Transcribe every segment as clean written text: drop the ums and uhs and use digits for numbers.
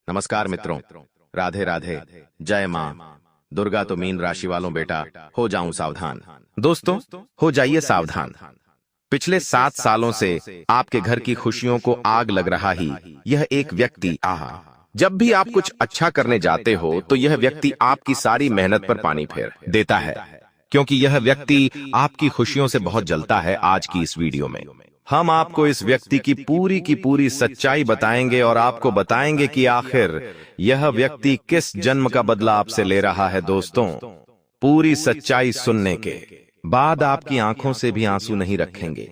नमस्कार मित्रों, राधे राधे। जय माँ दुर्गा। तो मीन राशि वालों बेटा, हो जाऊं सावधान। दोस्तों, हो जाइए सावधान। पिछले 7 सालों से आपके घर की खुशियों को आग लग रहा ही यह एक व्यक्ति जब भी आप कुछ अच्छा करने जाते हो तो यह व्यक्ति आपकी सारी मेहनत पर पानी फेर देता है, क्योंकि यह व्यक्ति आपकी खुशियों से बहुत जलता है। आज की इस वीडियो में हम आपको इस व्यक्ति की पूरी सच्चाई बताएंगे और आपको बताएंगे कि आखिर यह व्यक्ति किस जन्म का बदला आपसे ले रहा है। दोस्तों, पूरी सच्चाई सुनने के बाद आपकी आंखों से भी आंसू नहीं रखेंगे,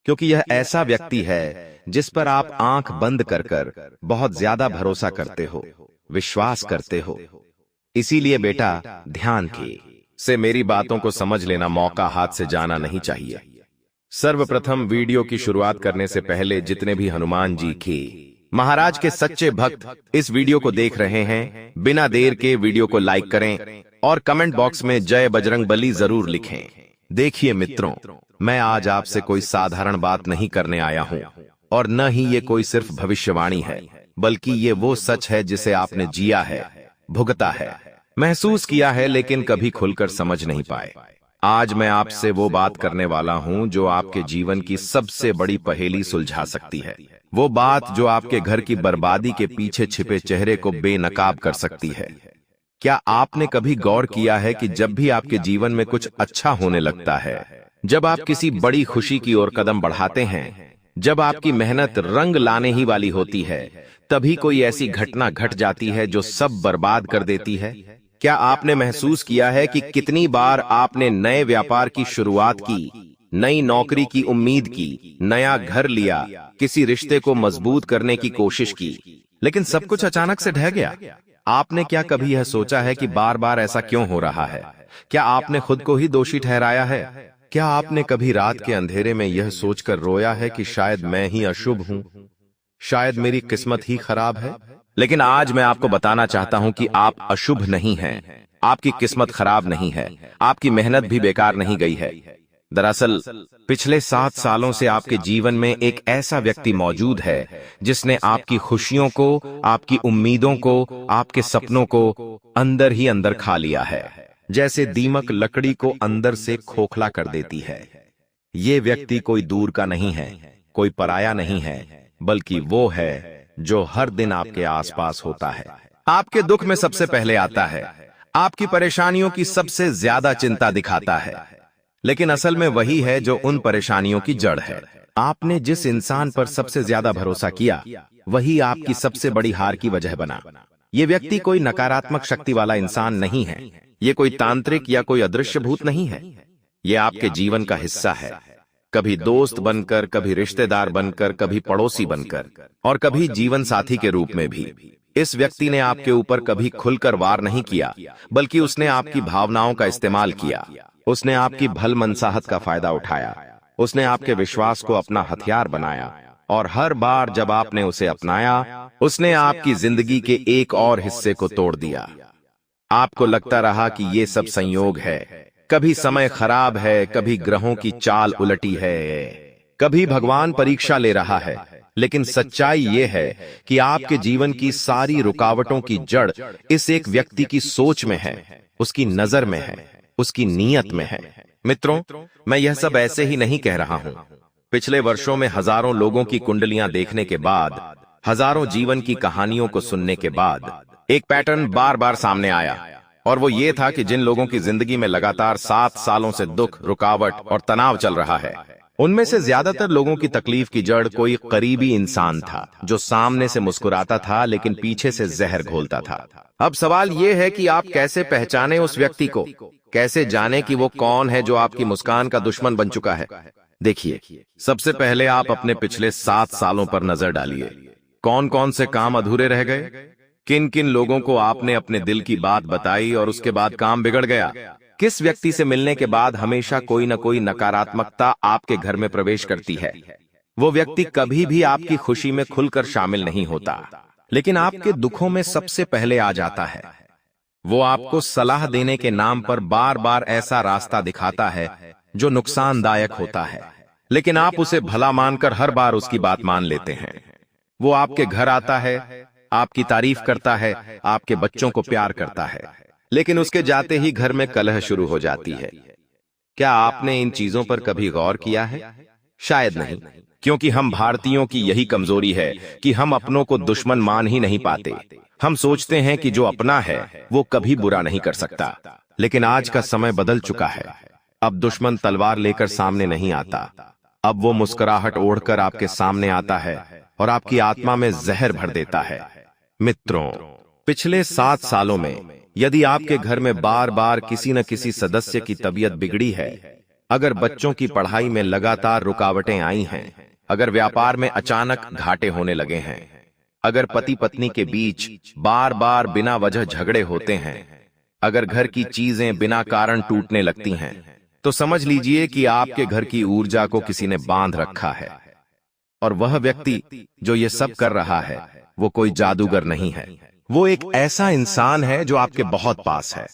क्योंकि यह ऐसा व्यक्ति है जिस पर आप आंख बंद कर कर बहुत ज्यादा भरोसा करते हो, विश्वास करते हो। इसीलिए बेटा, ध्यान से मेरी बातों को समझ लेना। मौका हाथ से जाना नहीं चाहिए। सर्वप्रथम वीडियो की शुरुआत करने से पहले जितने भी हनुमान जी की महाराज के सच्चे भक्त इस वीडियो को देख रहे हैं, बिना देर के वीडियो को लाइक करें और कमेंट बॉक्स में जय बजरंगबली जरूर लिखें। देखिए मित्रों, मैं आज आपसे कोई साधारण बात नहीं करने आया हूं, और न ही ये कोई सिर्फ भविष्यवाणी है, बल्कि ये वो सच है जिसे आपने जिया है, भुगता है, महसूस किया है, लेकिन कभी खुलकर समझ नहीं पाए। आज मैं आपसे वो बात करने वाला हूं जो आपके जीवन की सबसे बड़ी पहेली सुलझा सकती है। वो बात जो आपके घर की बर्बादी के पीछे छिपे चेहरे को बेनकाब कर सकती है। क्या आपने कभी गौर किया है कि जब भी आपके जीवन में कुछ अच्छा होने लगता है, जब आप किसी बड़ी खुशी की ओर कदम बढ़ाते हैं, जब आपकी मेहनत रंग लाने ही वाली होती है, तभी कोई ऐसी घटना घट जाती है जो सब बर्बाद कर देती है? क्या आपने महसूस किया है कि कितनी बार आपने नए व्यापार की शुरुआत की, नई नौकरी की उम्मीद की, नया घर लिया, किसी रिश्ते को मजबूत करने की कोशिश की, लेकिन सब कुछ अचानक से ढह गया? आपने क्या कभी यह सोचा है कि बार बार ऐसा क्यों हो रहा है? क्या आपने खुद को ही दोषी ठहराया है? क्या आपने कभी रात के अंधेरे में यह सोचकर रोया है कि शायद मैं ही अशुभ हूं, शायद मेरी किस्मत ही खराब है? लेकिन आज मैं आपको बताना चाहता हूं कि आप अशुभ नहीं हैं, आपकी किस्मत खराब नहीं है, आपकी मेहनत भी बेकार नहीं गई है। दरअसल पिछले 7 सालों से आपके जीवन में एक ऐसा व्यक्ति मौजूद है जिसने आपकी खुशियों को, आपकी उम्मीदों को, आपके सपनों को अंदर ही अंदर खा लिया है, जैसे दीमक लकड़ी को अंदर से खोखला कर देती है। ये व्यक्ति कोई दूर का नहीं है, कोई पराया नहीं है, बल्कि वो है जो हर दिन आपके आसपास होता है, आपके दुख में सबसे पहले आता है, आपकी परेशानियों की सबसे ज्यादा चिंता दिखाता है, लेकिन असल में वही है जो उन परेशानियों की जड़ है। आपने जिस इंसान पर सबसे ज्यादा भरोसा किया, वही आपकी सबसे बड़ी हार की वजह बना। ये व्यक्ति कोई नकारात्मक शक्ति वाला इंसान नहीं है, ये कोई तांत्रिक या कोई अदृश्य भूत नहीं है। ये आपके जीवन का हिस्सा है, कभी दोस्त बनकर, कभी रिश्तेदार बनकर, कभी पड़ोसी बनकर, और कभी जीवन साथी के रूप में भी। इस व्यक्ति ने आपके ऊपर कभी खुलकर वार नहीं किया, बल्कि उसने आपकी भावनाओं का इस्तेमाल किया। उसने आपकी भलमनसाहत का फायदा उठाया, उसने आपके विश्वास को अपना हथियार बनाया, और हर बार जब आपने उसे अपनाया, उसने आपकी जिंदगी के एक और हिस्से को तोड़ दिया। आपको लगता रहा कि ये सब संयोग है, कभी समय खराब है, कभी ग्रहों की चाल उलटी है, कभी भगवान परीक्षा ले रहा है, लेकिन सच्चाई ये है कि आपके जीवन की सारी रुकावटों की जड़ इस एक व्यक्ति की सोच में है, उसकी नजर में है, उसकी नीयत में है। मित्रों, मैं यह सब ऐसे ही नहीं कह रहा हूं। पिछले वर्षों में हजारों लोगों की कुंडलियां देखने के बाद, हजारों जीवन की कहानियों को सुनने के बाद एक पैटर्न बार बार सामने आया, और वो ये था कि जिन लोगों की जिंदगी में लगातार 7 सालों से दुख, रुकावट और तनाव चल रहा है, उनमें से ज्यादातर लोगों की तकलीफ की जड़ कोई करीबी इंसान था जो सामने से मुस्कुराता था लेकिन पीछे से जहर घोलता था। अब सवाल ये है कि आप कैसे पहचाने उस व्यक्ति को, कैसे जाने कि वो कौन है जो आपकी मुस्कान का दुश्मन बन चुका है। देखिए, सबसे पहले आप अपने पिछले 7 सालों पर नजर डालिए। कौन कौन से काम अधूरे रह गए, किन किन लोगों को आपने अपने दिल की बात बताई और उसके बाद काम बिगड़ गया, किस व्यक्ति से मिलने के बाद हमेशा कोई न कोई नकारात्मकता आपके घर में प्रवेश करती है। वो व्यक्ति कभी भी आपकी खुशी में खुलकर शामिल नहीं होता, लेकिन आपके दुखों में सबसे पहले आ जाता है। वो आपको सलाह देने के नाम पर बार बार ऐसा रास्ता दिखाता है जो नुकसानदायक होता है, लेकिन आप उसे भला मानकर हर बार उसकी बात मान लेते हैं। वो आपके घर आता है, आपकी तारीफ करता है, आपके बच्चों को प्यार करता है, लेकिन उसके जाते ही घर में कलह शुरू हो जाती है। क्या आपने इन चीजों पर कभी गौर किया है? शायद नहीं, क्योंकि हम भारतीयों की यही कमजोरी है कि हम अपनों को दुश्मन मान ही नहीं पाते। हम सोचते हैं कि जो अपना है वो कभी बुरा नहीं कर सकता, लेकिन आज का समय बदल चुका है। अब दुश्मन तलवार लेकर सामने नहीं आता, अब वो मुस्कुराहट ओढ़कर आपके सामने आता है और आपकी आत्मा में जहर भर देता है। मित्रों, पिछले 7 सालों में यदि आपके घर में बार बार किसी न किसी सदस्य की तबीयत बिगड़ी है, अगर बच्चों की पढ़ाई में लगातार रुकावटें आई हैं, अगर व्यापार में अचानक घाटे होने लगे हैं, अगर पति पत्नी के बीच बार बार बिना वजह झगड़े होते हैं, अगर घर की चीजें बिना कारण टूटने लगती हैं, तो समझ लीजिए कि आपके घर की ऊर्जा को किसी ने बांध रखा है। और वह व्यक्ति जो ये सब कर रहा है वो कोई जादूगर नहीं है, वो एक ऐसा इंसान है जो आपके बहुत पास है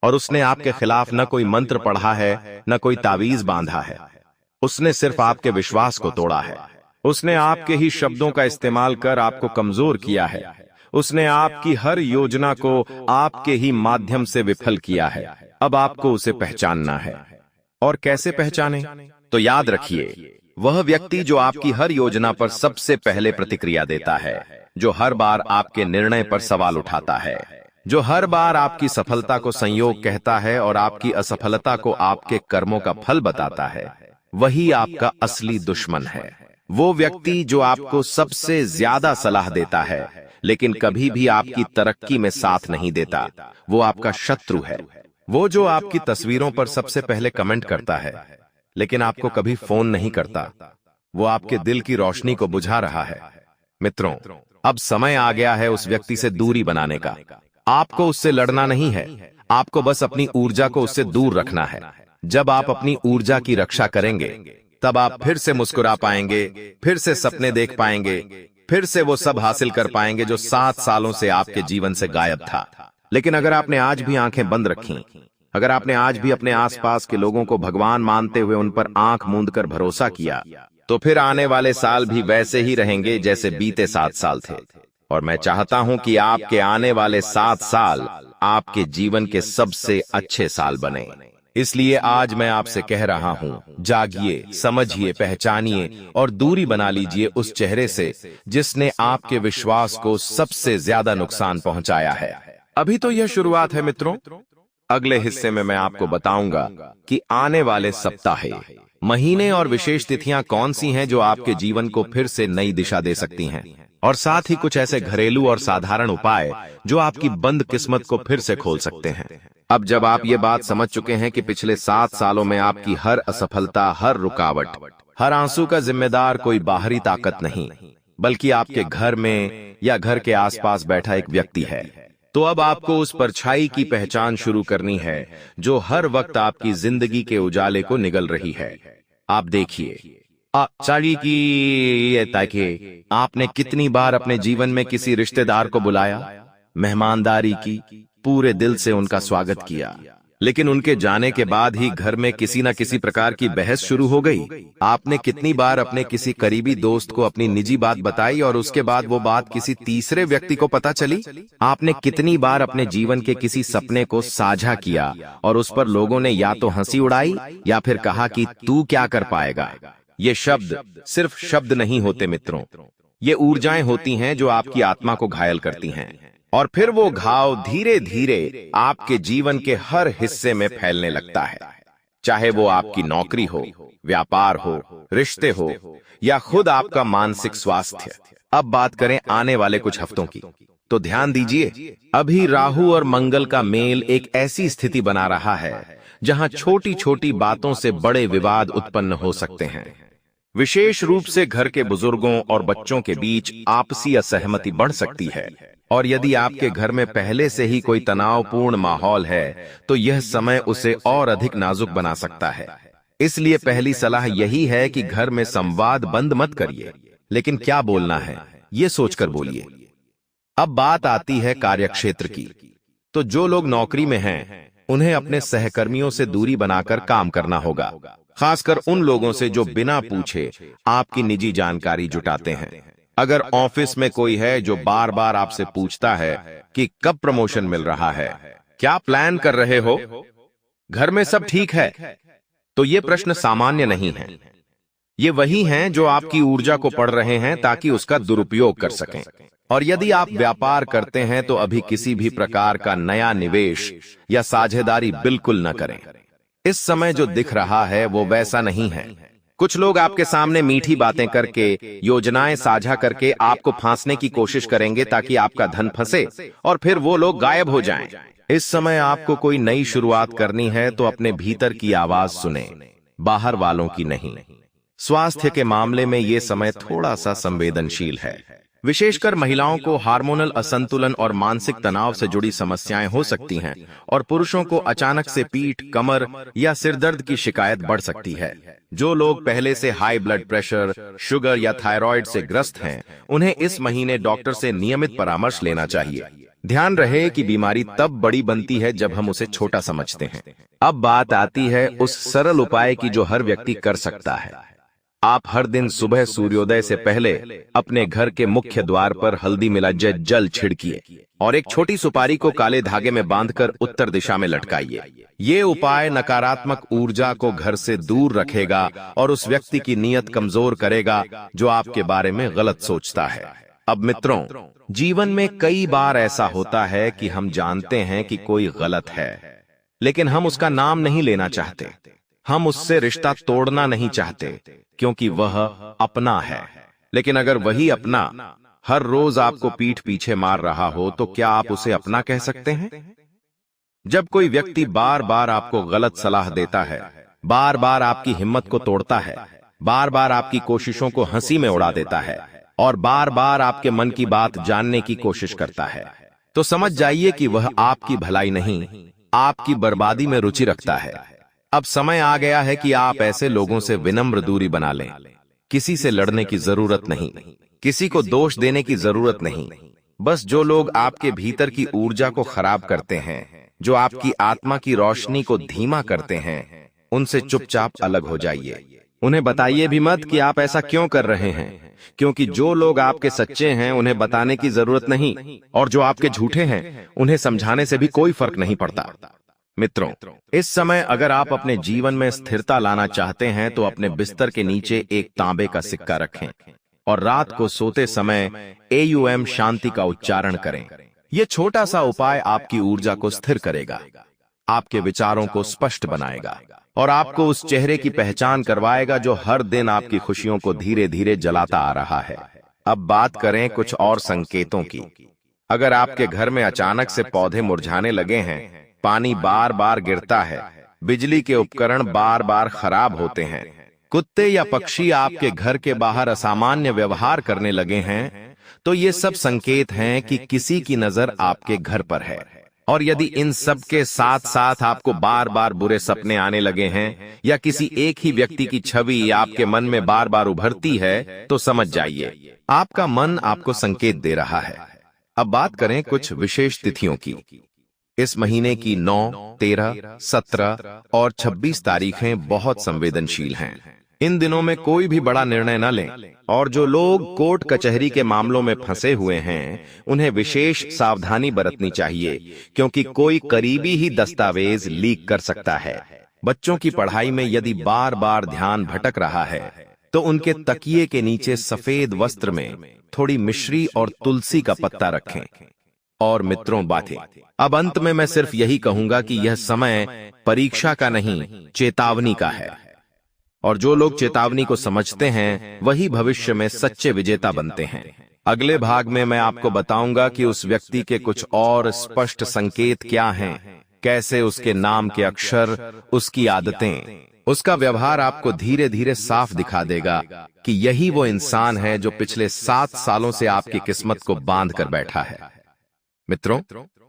और उसने आपके खिलाफ न कोई मंत्र पढ़ा है, न कोई तावीज बांधा है। उसने सिर्फ आपके विश्वास को तोड़ा है। उसने आपके ही शब्दों का इस्तेमाल कर आपको कमजोर किया है। उसने आपकी हर योजना को आपके ही माध्यम से विफल किया है। अब आपको उसे पहचानना है। और कैसे पहचाने? तो याद रखिए, वह व्यक्ति जो आपकी हर योजना पर सबसे पहले प्रतिक्रिया देता है, जो हर बार आपके निर्णय पर सवाल उठाता है, जो हर बार आपकी सफलता को संयोग कहता है और आपकी असफलता को आपके कर्मों का फल बताता है, वही आपका असली दुश्मन है। वो व्यक्ति जो आपको सबसे ज्यादा सलाह देता है लेकिन कभी भी आपकी तरक्की में साथ नहीं देता, वो आपका शत्रु है। वो जो आपकी तस्वीरों पर सबसे पहले कमेंट करता है लेकिन आपको कभी फोन नहीं करता, वो आपके दिल की रोशनी को बुझा रहा है। मित्रों, अब समय आ गया है उस व्यक्ति से दूरी बनाने का। आपको उससे लड़ना नहीं है, आपको बस अपनी ऊर्जा को उससे दूर रखना है। जब आप अपनी ऊर्जा की रक्षा करेंगे, तब आप फिर से मुस्कुरा पाएंगे, फिर से सपने देख पाएंगे, फिर से वो सब हासिल कर पाएंगे जो 7 सालों से आपके जीवन से गायब था। लेकिन अगर आपने आज भी आंखें बंद रखी, अगर आपने आज भी अपने आसपास के लोगों को भगवान मानते हुए उन पर आंख मूंदकर भरोसा किया, तो फिर आने वाले साल भी वैसे ही रहेंगे जैसे बीते 7 साल थे। और मैं चाहता हूं कि आपके आने वाले 7 साल आपके जीवन के सबसे अच्छे साल बने। इसलिए आज मैं आपसे कह रहा हूं, जागिए, समझिए, पहचानिए और दूरी बना लीजिए उस चेहरे से जिसने आपके विश्वास को सबसे ज्यादा नुकसान पहुंचाया है। अभी तो यह शुरुआत है मित्रों। अगले हिस्से में मैं आपको बताऊंगा कि आने वाले सप्ताह, महीने और विशेष तिथियां कौन सी हैं जो आपके जीवन को फिर से नई दिशा दे सकती हैं, और साथ ही कुछ ऐसे घरेलू और साधारण उपाय जो आपकी बंद किस्मत को फिर से खोल सकते हैं। अब जब आप ये बात समझ चुके हैं कि पिछले 7 सालों में आपकी हर असफलता, हर रुकावट, हर आंसू का जिम्मेदार कोई बाहरी ताकत नहीं, बल्कि आपके घर में या घर के आसपास बैठा एक व्यक्ति है, तो अब आपको उस परछाई की पहचान शुरू करनी है जो हर वक्त आपकी जिंदगी के उजाले को निगल रही है। आप देखिए, ताकि आपने कितनी बार अपने जीवन में किसी रिश्तेदार को बुलाया, मेहमानदारी की, पूरे दिल से उनका स्वागत किया, लेकिन उनके जाने के बाद ही घर में किसी न किसी प्रकार की बहस शुरू हो गई। आपने कितनी बार अपने किसी करीबी दोस्त को अपनी निजी बात बताई और उसके बाद वो बात किसी तीसरे व्यक्ति को पता चली। आपने कितनी बार अपने जीवन के किसी सपने को साझा किया और उस पर लोगों ने या तो हंसी उड़ाई या फिर कहा कि तू क्या कर पाएगा। ये शब्द सिर्फ शब्द नहीं होते मित्रों, ये ऊर्जाएं होती हैं जो आपकी आत्मा को घायल करती हैं, और फिर वो घाव धीरे धीरे आपके जीवन के हर हिस्से में फैलने लगता है, चाहे वो आपकी नौकरी हो, व्यापार हो, रिश्ते हो या खुद आपका मानसिक स्वास्थ्य। अब बात करें आने वाले कुछ हफ्तों की, तो ध्यान दीजिए, अभी राहु और मंगल का मेल एक ऐसी स्थिति बना रहा है जहां छोटी छोटी बातों से बड़े विवाद उत्पन्न हो सकते हैं। विशेष रूप से घर के बुजुर्गों और बच्चों के बीच आपसी असहमति बढ़ सकती है, और यदि आपके घर में पहले से ही कोई तनावपूर्ण माहौल है तो यह समय उसे और अधिक नाजुक बना सकता है। इसलिए पहली सलाह यही है कि घर में संवाद बंद मत करिए, लेकिन क्या बोलना है ये सोचकर बोलिए। अब बात आती है कार्यक्षेत्र की, तो जो लोग नौकरी में हैं उन्हें अपने सहकर्मियों से दूरी बनाकर काम करना होगा, खासकर उन लोगों से जो बिना पूछे आपकी निजी जानकारी जुटाते हैं। अगर ऑफिस में कोई है जो बार बार आपसे पूछता है कि कब प्रमोशन मिल रहा है, क्या प्लान कर रहे हो, घर में सब ठीक है, तो ये प्रश्न सामान्य नहीं है। ये वही हैं जो आपकी ऊर्जा को पढ़ रहे हैं ताकि उसका दुरुपयोग कर सकें। और यदि आप व्यापार करते हैं तो अभी किसी भी प्रकार का नया निवेश या साझेदारी बिल्कुल न करें। इस समय जो दिख रहा है वो वैसा नहीं है। कुछ लोग आपके सामने मीठी बातें करके, योजनाएं साझा करके आपको फांसने की कोशिश करेंगे ताकि आपका धन फंसे और फिर वो लोग गायब हो जाएं। इस समय आपको कोई नई शुरुआत करनी है तो अपने भीतर की आवाज सुने, बाहर वालों की नहीं। स्वास्थ्य के मामले में ये समय थोड़ा सा संवेदनशील है। विशेषकर महिलाओं को हार्मोनल असंतुलन और मानसिक तनाव से जुड़ी समस्याएं हो सकती हैं और पुरुषों को अचानक से पीठ, कमर या सिरदर्द की शिकायत बढ़ सकती है। जो लोग पहले से हाई ब्लड प्रेशर, शुगर या थायराइड से ग्रस्त हैं, उन्हें इस महीने डॉक्टर से नियमित परामर्श लेना चाहिए। ध्यान रहे कि बीमारी तब बड़ी बनती है जब हम उसे छोटा समझते हैं। अब बात आती है उस सरल उपाय की जो हर व्यक्ति कर सकता है। आप हर दिन सुबह सूर्योदय से पहले अपने घर के मुख्य द्वार पर हल्दी मिला जल छिड़किए और एक छोटी सुपारी को काले धागे में बांधकर उत्तर दिशा में लटकाइए। ये उपाय नकारात्मक ऊर्जा को घर से दूर रखेगा और उस व्यक्ति की नीयत कमजोर करेगा जो आपके बारे में गलत सोचता है। अब मित्रों, जीवन में कई बार ऐसा होता है कि हम जानते हैं कि कोई गलत है, लेकिन हम उसका नाम नहीं लेना चाहते। हम उससे रिश्ता तोड़ना नहीं चाहते क्योंकि वह अपना है। लेकिन अगर वही अपना हर रोज आपको पीठ पीछे मार रहा हो तो क्या आप उसे अपना कह सकते हैं? जब कोई व्यक्ति बार बार आपको गलत सलाह देता है, बार बार आपकी हिम्मत को तोड़ता है, बार बार आपकी कोशिशों को हंसी में उड़ा देता है और बार बार आपके मन की बात जानने की कोशिश करता है, तो समझ जाइए कि वह आपकी भलाई नहीं, आपकी बर्बादी में रुचि रखता है। अब समय आ गया है कि आप ऐसे लोगों से विनम्र दूरी बना लें। किसी से लड़ने की जरूरत नहीं, किसी को दोष देने की जरूरत नहीं। बस जो लोग आपके भीतर की ऊर्जा को खराब करते हैं, जो आपकी आत्मा की रोशनी को धीमा करते हैं, उनसे चुपचाप अलग हो जाइए। उन्हें बताइए भी मत कि आप ऐसा क्यों कर रहे हैं, क्योंकि जो लोग आपके सच्चे हैं उन्हें बताने की जरूरत नहीं, और जो आपके झूठे हैं उन्हें समझाने से भी कोई फर्क नहीं पड़ता। मित्रों, इस समय अगर आप अपने जीवन में स्थिरता लाना चाहते हैं तो अपने बिस्तर के नीचे एक तांबे का सिक्का रखें और रात को सोते समय AUM शांति का उच्चारण करें। यह छोटा सा उपाय आपकी ऊर्जा को स्थिर करेगा, आपके विचारों को स्पष्ट बनाएगा और आपको उस चेहरे की पहचान करवाएगा जो हर दिन आपकी खुशियों को धीरे धीरे जलाता आ रहा है। अब बात करें कुछ और संकेतों की। अगर आपके घर में अचानक से पौधे मुरझाने लगे हैं, पानी बार बार गिरता है, बिजली के उपकरण बार बार खराब होते हैं, कुत्ते या पक्षी आपके घर के बाहर असामान्य व्यवहार करने लगे हैं, तो ये सब संकेत हैं कि किसी की नजर आपके घर पर है। और यदि इन सब के साथ साथ आपको बार बार बुरे सपने आने लगे हैं या किसी एक ही व्यक्ति की छवि आपके मन में बार बार उभरती है, तो समझ जाइए आपका मन आपको संकेत दे रहा है। अब बात करें कुछ विशेष तिथियों की। इस महीने की 9, 13, 17 और 26 तारीखें बहुत संवेदनशील हैं। इन दिनों में कोई भी बड़ा निर्णय न लें, और जो लोग कोर्ट कचहरी के मामलों में फंसे हुए हैं उन्हें विशेष सावधानी बरतनी चाहिए, क्योंकि कोई करीबी ही दस्तावेज लीक कर सकता है। बच्चों की पढ़ाई में यदि बार बार ध्यान भटक रहा है तो उनके तकिए के नीचे सफेद वस्त्र में थोड़ी मिश्री और तुलसी का पत्ता रखें। और मित्रों, बातें अब अंत में मैं सिर्फ यही कहूंगा कि यह समय परीक्षा का नहीं, चेतावनी का है। और जो लोग चेतावनी को समझते हैं वही भविष्य में सच्चे विजेता बनते हैं। अगले भाग में मैं आपको बताऊंगा कि उस व्यक्ति के कुछ और स्पष्ट संकेत क्या हैं, कैसे उसके नाम के अक्षर, उसकी आदतें, उसका व्यवहार आपको धीरे धीरे साफ दिखा देगा कि यही वो इंसान है जो पिछले 7 सालों से आपकी किस्मत को बांध कर बैठा है। मित्रों,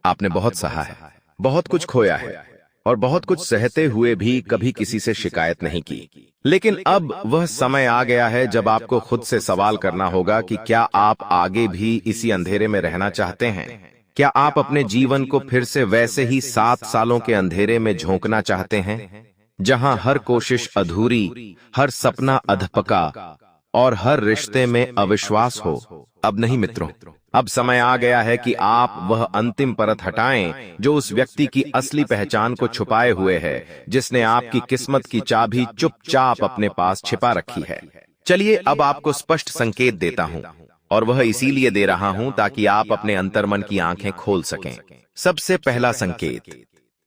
आपने बहुत सहा है, बहुत कुछ खोया है और बहुत कुछ सहते हुए भी कभी किसी से शिकायत नहीं की। लेकिन अब वह समय आ गया है जब आपको खुद से सवाल करना होगा कि क्या आप आगे भी इसी अंधेरे में रहना चाहते हैं? क्या आप अपने जीवन को फिर से वैसे ही 7 सालों के अंधेरे में झोंकना चाहते हैं, जहां हर कोशिश अधूरी, हर सपना अधपका और हर रिश्ते में अविश्वास हो। अब नहीं मित्रों, अब समय आ गया है कि आप वह अंतिम परत हटाएं जो उस व्यक्ति की असली पहचान को छुपाए हुए है, जिसने आपकी किस्मत की चाबी चुपचाप अपने पास छिपा रखी है। चलिए अब आपको स्पष्ट संकेत देता हूं, और वह इसीलिए दे रहा हूं ताकि आप अपने अंतर्मन की आंखें खोल सकें। सबसे पहला संकेत,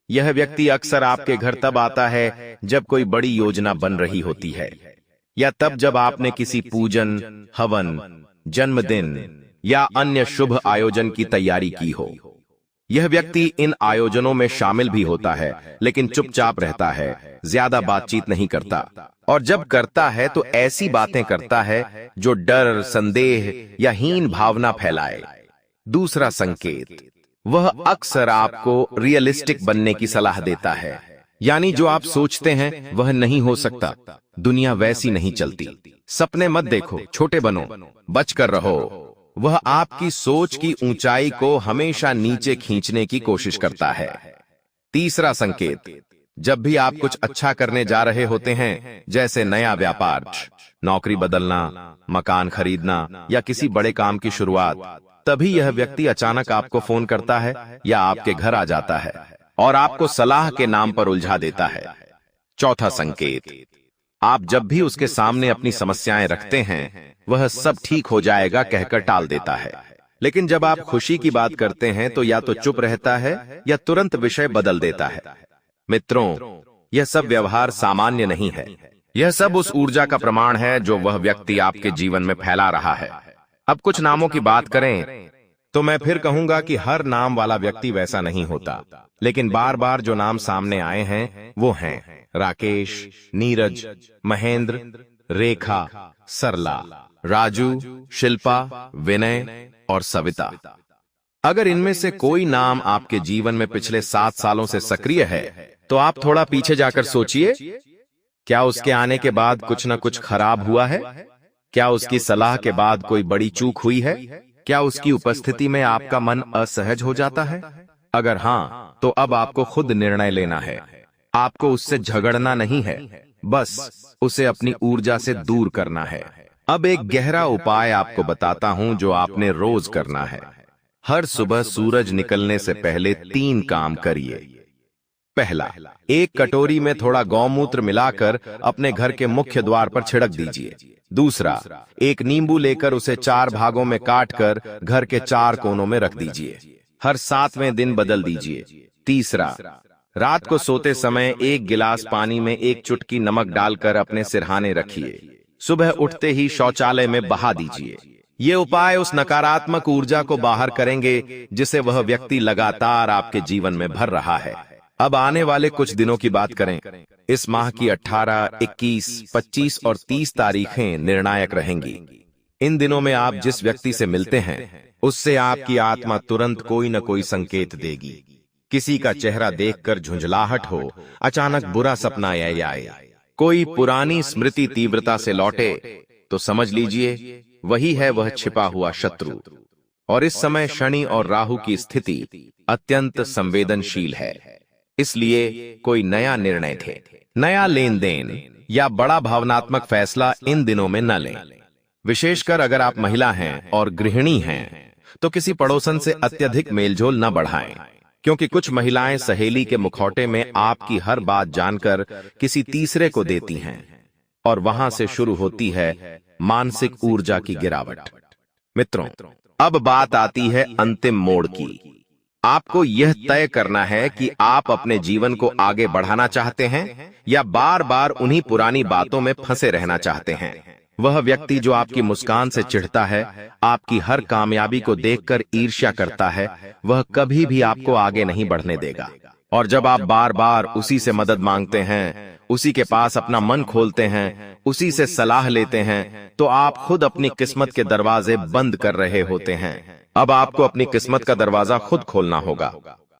यह व्यक्ति अक्सर आपके घर तब आता है जब कोई बड़ी योजना बन रही होती है, या तब जब आपने किसी पूजन, हवन, जन्मदिन या अन्य शुभ आयोजन की तैयारी की हो। यह व्यक्ति इन आयोजनों में शामिल भी होता है, लेकिन चुपचाप रहता है, ज्यादा बातचीत नहीं करता, और जब करता है तो ऐसी बातें करता है जो डर, संदेह या हीन भावना फैलाए। दूसरा संकेत, वह अक्सर आपको रियलिस्टिक बनने की सलाह देता है, यानी जो आप सोचते हैं वह नहीं हो सकता। दुनिया वैसी नहीं चलती, सपने मत देखो, छोटे बनो, बचकर रहो। वह आपकी सोच की ऊंचाई को हमेशा नीचे खींचने की कोशिश करता है। तीसरा संकेत, जब भी आप कुछ अच्छा करने जा रहे होते हैं, जैसे नया व्यापार, नौकरी बदलना, मकान खरीदना या किसी बड़े काम की शुरुआत, तभी यह व्यक्ति अचानक आपको फोन करता है या आपके घर आ जाता है और आपको सलाह के नाम पर उलझा देता है। चौथा संकेत, आप जब भी उसके सामने अपनी समस्याएं रखते हैं, वह सब ठीक हो जाएगा कहकर टाल देता है, लेकिन जब आप खुशी की बात करते हैं तो या तो चुप रहता है या तुरंत विषय बदल देता है। मित्रों, यह सब व्यवहार सामान्य नहीं है, यह सब उस ऊर्जा का प्रमाण है जो वह व्यक्ति आपके जीवन में फैला रहा है। अब कुछ नामों की बात करें तो मैं फिर कहूंगा कि हर नाम वाला व्यक्ति वैसा नहीं होता, लेकिन बार बार जो नाम सामने आए हैं वो हैं राकेश, नीरज, महेंद्र, रेखा, सरला, राजू, शिल्पा, विनय और सविता। अगर इनमें से कोई नाम आपके जीवन में पिछले 7 सालों से सक्रिय है, तो आप थोड़ा पीछे जाकर सोचिए, क्या उसके आने के बाद कुछ न कुछ खराब हुआ है? क्या उसकी सलाह के बाद कोई बड़ी चूक हुई है? क्या उसकी उपस्थिति में आपका मन असहज हो जाता है? अगर हाँ, तो अब आपको खुद निर्णय लेना है। आपको उससे झगड़ना नहीं है, बस उसे अपनी ऊर्जा से दूर करना है। अब एक गहरा उपाय आपको बताता हूं जो आपने रोज करना है। हर सुबह सूरज निकलने से पहले 3 काम करिए। पहला, एक कटोरी में थोड़ा गौमूत्र मिलाकर अपने घर के मुख्य द्वार पर छिड़क दीजिए। दूसरा, एक नींबू लेकर उसे 4 भागों में काटकर घर के 4 कोनों में रख दीजिए। हर 7वें दिन बदल दीजिए। तीसरा, रात को सोते समय 1 गिलास पानी में 1 चुटकी नमक डालकर अपने सिरहाने रखिए। सुबह उठते ही शौचालय में बहा दीजिए। ये उपाय उस नकारात्मक ऊर्जा को बाहर करेंगे जिसे वह व्यक्ति लगातार आपके जीवन में भर रहा है। अब आने वाले कुछ दिनों की बात करें। इस माह की 18, 21, 25 और 30 तारीखें निर्णायक रहेंगी। इन दिनों में आप जिस व्यक्ति से मिलते हैं, उससे आपकी आत्मा तुरंत कोई न कोई संकेत देगी। किसी का चेहरा देखकर झुंझलाहट हो, अचानक बुरा सपना आए, कोई पुरानी स्मृति तीव्रता से लौटे, तो समझ लीजिए वही है वह छिपा हुआ शत्रु। और इस समय शनि और राहु की स्थिति अत्यंत संवेदनशील है, इसलिए कोई नया निर्णय थे, नया लेन देन या बड़ा भावनात्मक फैसला इन दिनों में न लें। विशेषकर अगर आप महिला हैं और गृहिणी हैं, तो किसी पड़ोसन से अत्यधिक मेलजोल न बढ़ाएं, क्योंकि कुछ महिलाएं सहेली के मुखौटे में आपकी हर बात जानकर किसी तीसरे को देती हैं, और वहां से शुरू होती है मानसिक ऊर्जा की गिरावट। मित्रों, अब बात आती है अंतिम मोड़ की। आपको यह तय करना है कि आप अपने जीवन को आगे बढ़ाना चाहते हैं या बार बार उन्हीं पुरानी बातों में फंसे रहना चाहते हैं। वह व्यक्ति जो आपकी मुस्कान से चिढ़ता है, आपकी हर कामयाबी को देखकर ईर्ष्या करता है, वह कभी भी आपको आगे नहीं बढ़ने देगा। और जब आप बार बार उसी से मदद मांगते हैं, उसी के पास अपना मन खोलते हैं, उसी से सलाह लेते हैं, तो आप खुद अपनी किस्मत के दरवाजे बंद कर रहे होते हैं। अब आपको अपनी किस्मत का दरवाजा खुद खोलना होगा।